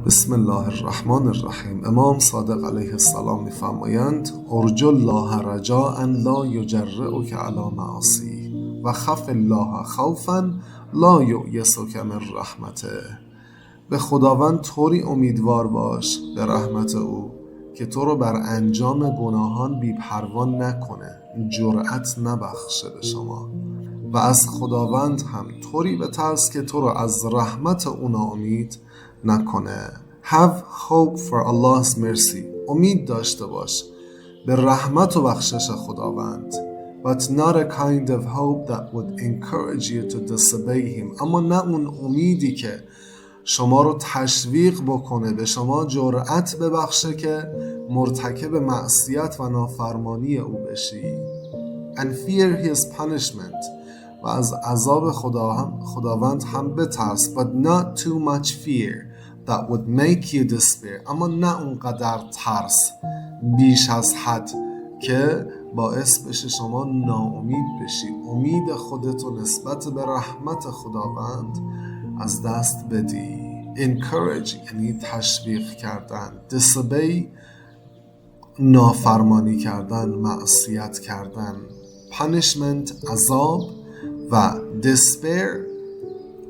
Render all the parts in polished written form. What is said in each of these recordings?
بسم الله الرحمن الرحیم. امام صادق علیه السلام می‌فرمایند ارجو الله رجاء لا یجرئک علی معاصیه و خف الله خوفا لا یئسک من رحمته. به خداوند طوری امیدوار باش به رحمت او که تو رو بر انجام گناهان بی‌پروا نکنه، جرأت نبخشه به شما، و از خداوند هم طوری بترس که تو رو از رحمت او ناامید نکنه. Have hope for Allah's mercy. امید داشته باش به رحمت و بخشش خداوند. But not a kind of hope that would encourage you to disobey him. اما نه اون امیدی که شما رو تشویق بکنه، به شما جرأت ببخشه که مرتکب معصیت و نافرمانی او بشی. And fear his punishment. و از عذاب خداوند هم بترس. But not too much fear that would make you despair. اما نه اونقدر ترس بیش از حد که باعث بشه شما ناامید بشی، امید خودتو نسبت به رحمت خداوند از دست بدی. Encourage یعنی تشویق کردن، disobey نافرمانی کردن، معصیت کردن، punishment عذاب و despair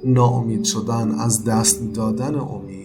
ناامید شدن، از دست دادن امید.